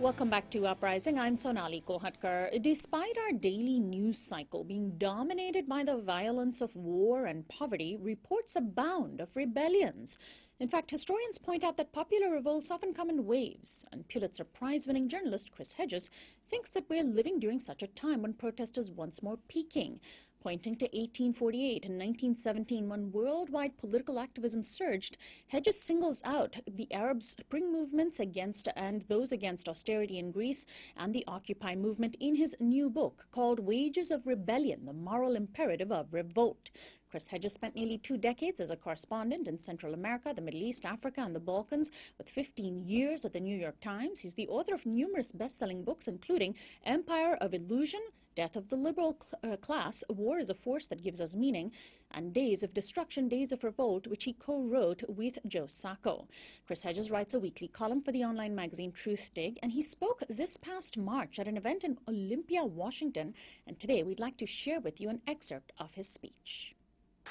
Welcome back to Uprising. I'm Sonali Kohatkar. Despite our daily news cycle being dominated by the violence of war and poverty, reports abound of rebellions. In fact, historians point out that popular revolts often come in waves, and Pulitzer Prize-winning journalist Chris Hedges thinks that we're living during such a time when protest is once more peaking. Pointing to 1848 and 1917, when worldwide political activism surged, Hedges singles out the Arab Spring movements and those against austerity in Greece and the Occupy movement in his new book called Wages of Rebellion, the Moral Imperative of Revolt. Chris Hedges spent nearly 2 decades as a correspondent in Central America, the Middle East, Africa, and the Balkans, with 15 years at the New York Times. He's the author of numerous best-selling books, including Empire of Illusion, Death of the Liberal Class, War is a Force That Gives Us Meaning, and Days of Destruction, Days of Revolt, which he co-wrote with Joe Sacco. Chris Hedges writes a weekly column for the online magazine Truthdig, and he spoke this past March at an event in Olympia, Washington, and today we'd like to share with you an excerpt of his speech.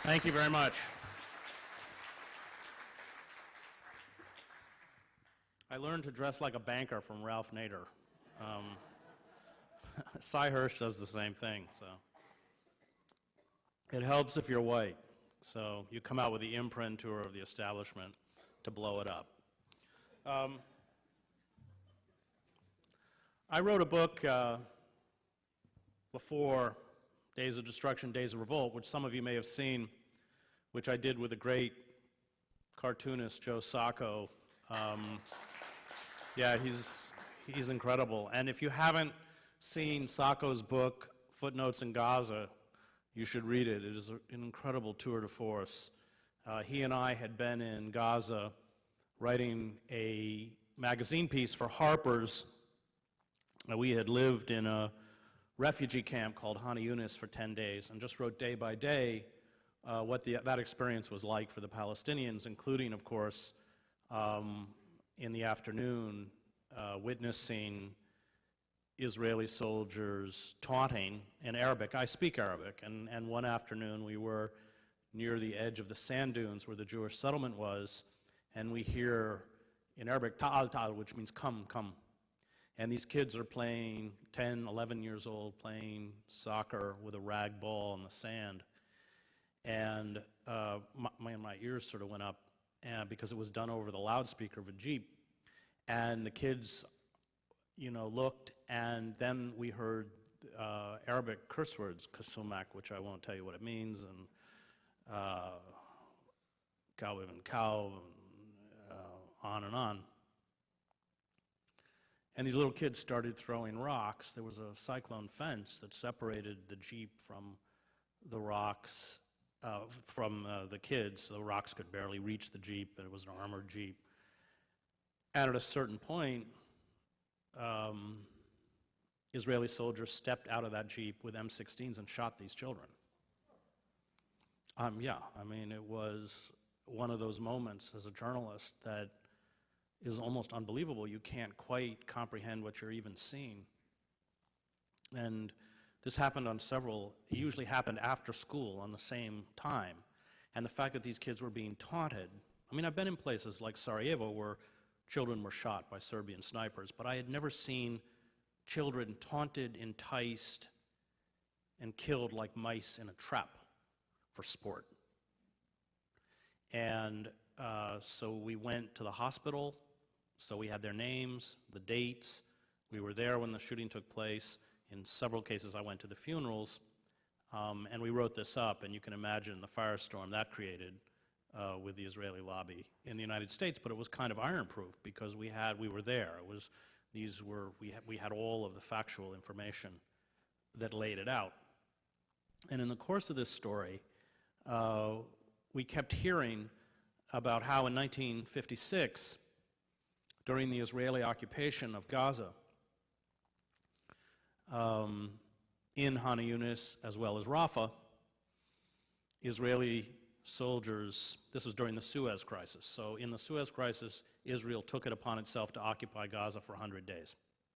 Thank you very much. I learned to dress like a banker from Ralph Nader. Cy Hirsch does the same thing, so. It helps if you're white, so you come out with the imprimatur of the establishment to blow it up. I wrote a book before Days of Destruction, Days of Revolt, which some of you may have seen, which I did with the great cartoonist Joe Sacco. Yeah, he's incredible. And if you haven't seen Sacco's book, Footnotes in Gaza, you should read it. It is an incredible tour de force. He and I had been in Gaza writing a magazine piece for Harper's. We had lived in a refugee camp called Han Yunis for 10 days and just wrote day by day what that experience was like for the Palestinians, including, of course, in the afternoon, witnessing Israeli soldiers taunting in Arabic. I speak Arabic, and one afternoon we were near the edge of the sand dunes where the Jewish settlement was, and we hear in Arabic, ta'al, ta'al, which means come, come. And these kids are playing, 10, 11 years old, playing soccer with a rag ball in the sand. And my ears sort of went up because it was done over the loudspeaker of a Jeep. And the kids, looked, and then we heard Arabic curse words, kasumak, which I won't tell you what it means, and cow and cow, and on and on. And these little kids started throwing rocks. There was a cyclone fence that separated the Jeep from the rocks, from the kids. So the rocks could barely reach the Jeep, and it was an armored Jeep. And at a certain point, Israeli soldiers stepped out of that Jeep with M16s and shot these children. Yeah, I mean, it was one of those moments as a journalist that is almost unbelievable. You can't quite comprehend what you're even seeing. And this happened on it usually happened after school on the same time. And the fact that these kids were being taunted, I mean, I've been in places like Sarajevo where children were shot by Serbian snipers, but I had never seen children taunted, enticed, and killed like mice in a trap for sport. And so we went to the hospital, so we had their names, the dates. We were there when the shooting took place. In several cases, I went to the funerals, and we wrote this up, and you can imagine the firestorm that created with the Israeli lobby in the United States, but it was kind of iron-proof because we were there. We had all of the factual information that laid it out. And in the course of this story, we kept hearing about how in 1956, during the Israeli occupation of Gaza, in Han Yunis as well as Rafah, Israeli soldiers, this was during the Suez Crisis, so in the Suez Crisis, Israel took it upon itself to occupy Gaza for 100 days.